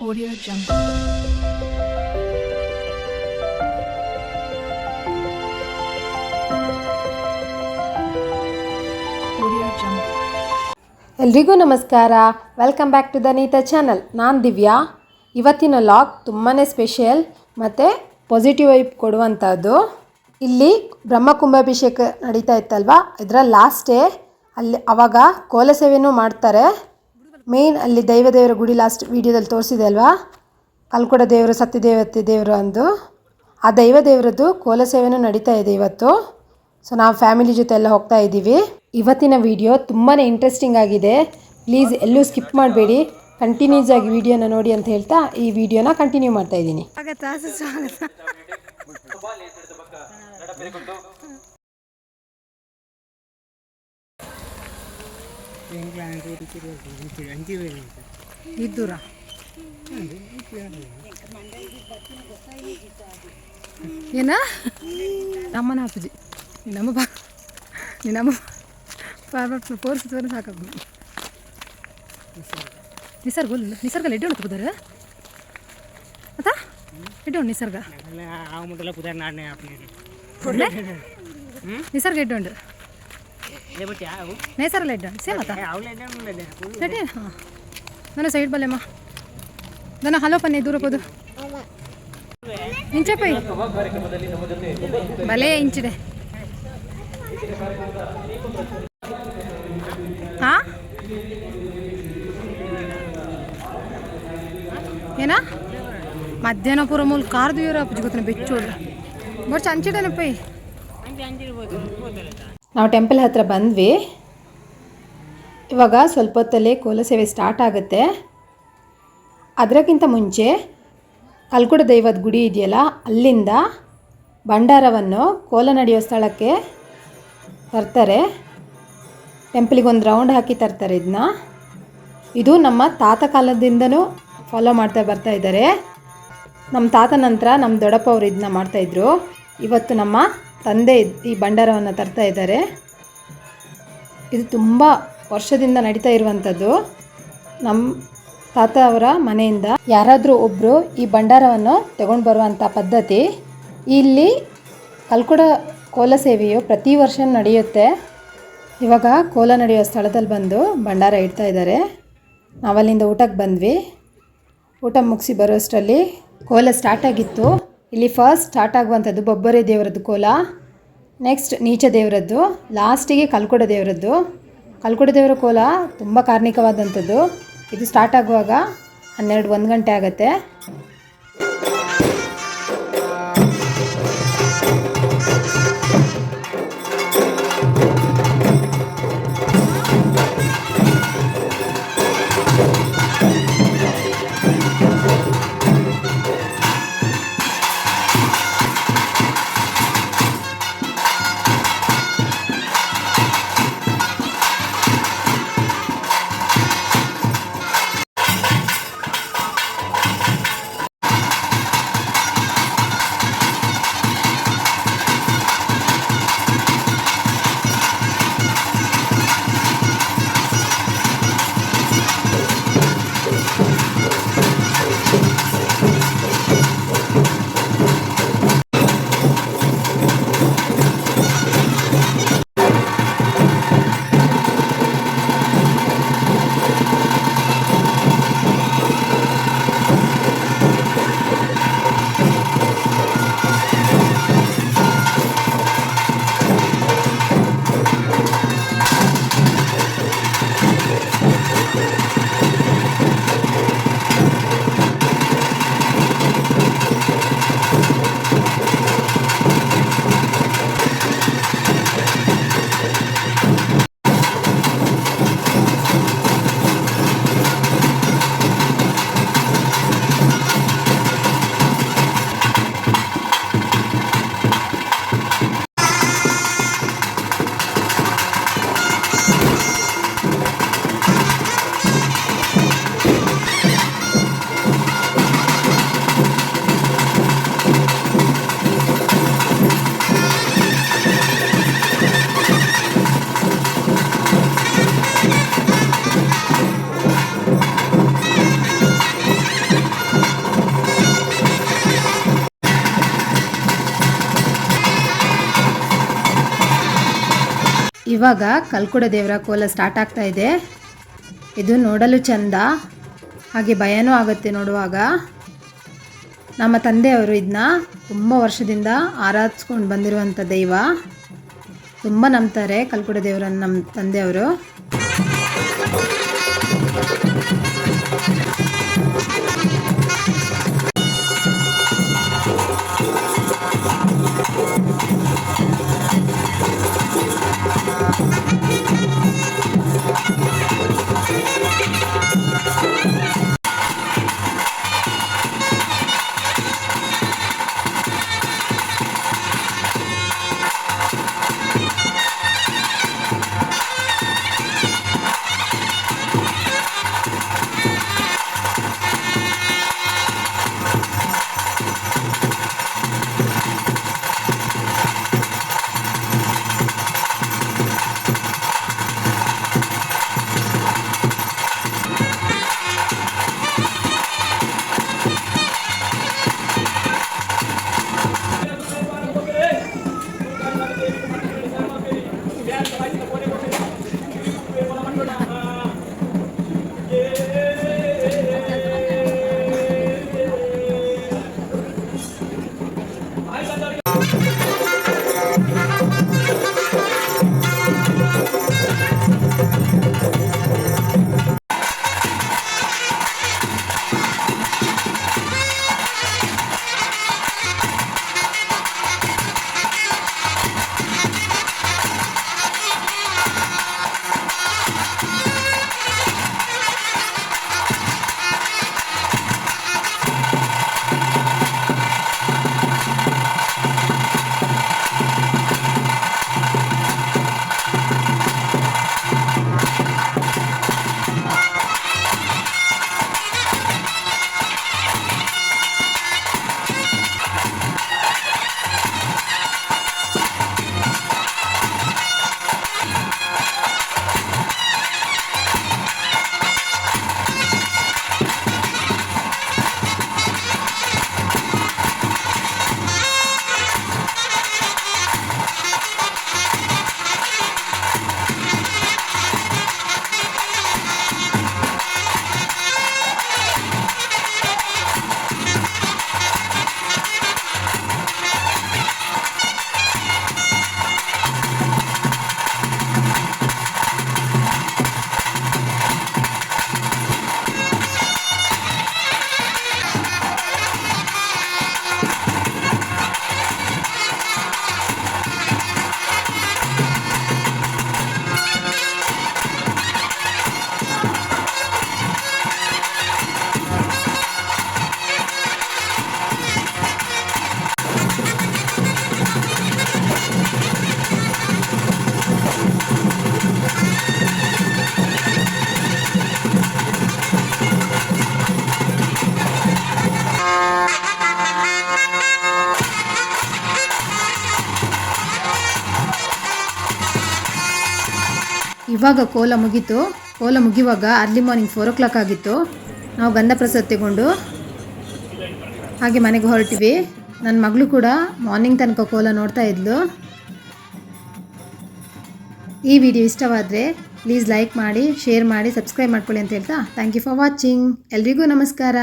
Audio Jungle. Audio Jungle. ಎಲ್ರಿಗೂ ನಮಸ್ಕಾರ. Welcome back to the Neeta channel. ನಾನು ದಿವ್ಯಾ. ಇವತ್ತಿನ ಲಾಗ್ ತುಂಬಾ ಸ್ಪೆಷಲ್ ಮತ್ತು ಪಾಸಿಟಿವ್ ವೈಬ್ ಕೊಡುವಂಥದ್ದು. ಇಲ್ಲಿ ಬ್ರಹ್ಮಕುಂಭಾಭಿಷೇಕ ನಡೀತಾ ಇತ್ತಲ್ವ, ಇದರ ಲಾಸ್ಟ್ ಡೇ. ಅಲ್ಲಿ ಆವಾಗ ಕೋಲ ಸೇವೆನೂ ಮಾಡ್ತಾರೆ. ಮೇಯ್ನ್ ಅಲ್ಲಿ ದೈವದೇವರ ಗುಡಿ ಲಾಸ್ಟ್ ವೀಡಿಯೋದಲ್ಲಿ ತೋರಿಸಿದೆ ಅಲ್ವಾ, ಕಲ್ಕೊಡ ದೇವರು, ಸತ್ಯದೇವತೆ ದೇವರು ಅಂದು. ಆ ದೈವದೇವರದ್ದು ಕೋಲ ಸೇವೆನೂ ನಡೀತಾ ಇದೆ ಇವತ್ತು. ಸೊ ನಾವು ಫ್ಯಾಮಿಲಿ ಜೊತೆ ಎಲ್ಲ ಹೋಗ್ತಾ ಇದ್ದೀವಿ. ಇವತ್ತಿನ ವಿಡಿಯೋ ತುಂಬಾ ಇಂಟ್ರೆಸ್ಟಿಂಗ್ ಆಗಿದೆ. ಪ್ಲೀಸ್ ಎಲ್ಲೂ ಸ್ಕಿಪ್ ಮಾಡಬೇಡಿ, ಕಂಟಿನ್ಯೂಸ್ ಆಗಿ ವಿಡಿಯೋನ ನೋಡಿ ಅಂತ ಹೇಳ್ತಾ ಈ ವಿಡಿಯೋನ ಕಂಟಿನ್ಯೂ ಮಾಡ್ತಾ ಇದ್ದೀನಿ. ಇದ್ದೂರ ಏನ ನಮ್ಮನ ಅಪ್ಪಜಿ ನಮ್ಮ ಬಾ ನಮ್ಮ ತೋರಿಸಿದ್ರೆ ಸಾಕಾಗ ನಿಸರ್ಗ ಎಡ್ಡೆ ಉಂಟು ಕುದಾರ ಆತಾ ಎಡ್ಡೆ ಉಂಟು ನಿಸರ್ಗ ನಿಸರ್ಗ ಎಡ್ಡೆ ಉಂಟು ನೇಸರಲ್ಲ ಎಡ್ಡೆ ಸೇಮ್ ಆತ ರೆಡಿ ಹಾಂ ನನ್ನ ಸೈಡ್ ಬಲ್ಲೆಮ್ಮ ನನ್ನ ಹಲೋ ಪನ್ನೆ ದೂರ ಹೋದು ಇಂಚೆ ಪೈ ಬಲೆ ಇಂಚಿದೆ ಹಾ ಏನ ಮಧ್ಯಾಹ್ನ ಪೂರ ಮೂಲ ಕಾರ್ದು ಇವ್ರ ಅಪ್ಪಜಿ ಗೊತ್ತಿನ ಬೆಚ್ಚೋಡು ಬರ್ಚ ಅಂಚಿಡೇನ ಪೈ. ನಾವು ಟೆಂಪಲ್ ಹತ್ರ ಬಂದ್ವಿ. ಇವಾಗ ಸ್ವಲ್ಪ ಹೊತ್ತಲ್ಲೇ ಕೋಲ ಸೇವೆ ಸ್ಟಾರ್ಟ್ ಆಗುತ್ತೆ. ಅದಕ್ಕಿಂತ ಮುಂಚೆ ಕಲ್ಕುಡ ದೈವದ ಗುಡಿ ಇದೆಯಲ್ಲ, ಅಲ್ಲಿಂದ ಭಂಡಾರವನ್ನು ಕೋಲ ನಡೆಯೋ ಸ್ಥಳಕ್ಕೆ ತರ್ತಾರೆ. ಟೆಂಪಲಿಗೆ ಒಂದು ರೌಂಡ್ ಹಾಕಿ ತರ್ತಾರೆ ಇದನ್ನ. ಇದು ನಮ್ಮ ತಾತ ಕಾಲದಿಂದನೂ ಫಾಲೋ ಮಾಡ್ತಾ ಬರ್ತಾ ಇದ್ದಾರೆ. ನಮ್ಮ ತಾತ ನಂತರ ನಮ್ಮ ದೊಡ್ಡಪ್ಪ ಅವರು ಇದನ್ನ ಮಾಡ್ತಾಯಿದ್ರು. ಇವತ್ತು ನಮ್ಮ ತಂದೆ ಈ ಭಂಡಾರವನ್ನು ತರ್ತಾ ಇದ್ದಾರೆ. ಇದು ತುಂಬ ವರ್ಷದಿಂದ ನಡೀತಾ ಇರುವಂಥದ್ದು. ನಮ್ಮ ತಾತ ಅವರ ಮನೆಯಿಂದ ಯಾರಾದರೂ ಒಬ್ಬರು ಈ ಭಂಡಾರವನ್ನು ತಗೊಂಡು ಬರುವಂಥ ಪದ್ಧತಿ. ಇಲ್ಲಿ ಕಲ್ಕುಡ ಕೋಲ ಸೇವೆಯು ಪ್ರತಿ ವರ್ಷ ನಡೆಯುತ್ತೆ. ಇವಾಗ ಕೋಲ ನಡೆಯೋ ಸ್ಥಳದಲ್ಲಿ ಬಂದು ಭಂಡಾರ ಇಡ್ತಾ ಇದ್ದಾರೆ. ನಾವಲ್ಲಿಂದ ಊಟಕ್ಕೆ ಬಂದ್ವಿ. ಊಟ ಮುಗಿಸಿ ಬರೋಷ್ಟರಲ್ಲಿ ಕೋಲ ಸ್ಟಾರ್ಟ್ ಆಗಿತ್ತು. ಇಲ್ಲಿ ಫಸ್ಟ್ ಸ್ಟಾರ್ಟ್ ಆಗುವಂಥದ್ದು ಬೊಬ್ಬರೆ ದೇವರದ್ದು ಕೋಲ, ನೆಕ್ಸ್ಟ್ ನೀಚ ದೇವರದ್ದು, ಲಾಸ್ಟಿಗೆ ಕಲ್ಕೊಡ ದೇವರದ್ದು. ಕಲ್ಕೊಡ ದೇವರ ಕೋಲ ತುಂಬ ಕಾರ್ಣಿಕವಾದಂಥದ್ದು. ಇದು ಸ್ಟಾರ್ಟ್ ಆಗುವಾಗ 12-1 ಗಂಟೆ ಆಗುತ್ತೆ. ಇವಾಗ ಕಲ್ಕುಡ ದೇವರ ಕೋಲ ಸ್ಟಾರ್ಟ್ ಆಗ್ತಾ ಇದೆ. ಇದು ನೋಡಲು ಚಂದ, ಹಾಗೆ ಭಯನೂ ಆಗುತ್ತೆ ನೋಡುವಾಗ. ನಮ್ಮ ತಂದೆಯವರು ಇದನ್ನ ತುಂಬ ವರ್ಷದಿಂದ ಆರಾಧಿಸ್ಕೊಂಡು ಬಂದಿರುವಂಥ ದೈವ. ತುಂಬ ನಂಬ್ತಾರೆ ಕಲ್ಕುಡ ದೇವರನ್ನು ನಮ್ಮ ತಂದೆಯವರು. ಇವಾಗ ಕೋಲ ಮುಗೀತು. ಕೋಲ ಮುಗಿಯುವಾಗ ಅರ್ಲಿ ಮಾರ್ನಿಂಗ್ 4 o'clock ಆಗಿತ್ತು. ನಾವು ಗಂಧ ಪ್ರಸಾದ ತಗೊಂಡು ಹಾಗೆ ಮನೆಗೆ ಹೊರಟಿವಿ. ನನ್ನ ಮಗಳು ಕೂಡ ಮಾರ್ನಿಂಗ್ ತನಕ ಕೋಲ ನೋಡ್ತಾ ಇದ್ಲು. ಈ ವಿಡಿಯೋ ಇಷ್ಟವಾದರೆ ಪ್ಲೀಸ್ ಲೈಕ್ ಮಾಡಿ, ಶೇರ್ ಮಾಡಿ, ಸಬ್ಸ್ಕ್ರೈಬ್ ಮಾಡ್ಕೊಳ್ಳಿ ಅಂತ ಹೇಳ್ತಾ ಥ್ಯಾಂಕ್ ಯು ಫಾರ್ ವಾಚಿಂಗ್. ಎಲ್ರಿಗೂ ನಮಸ್ಕಾರ.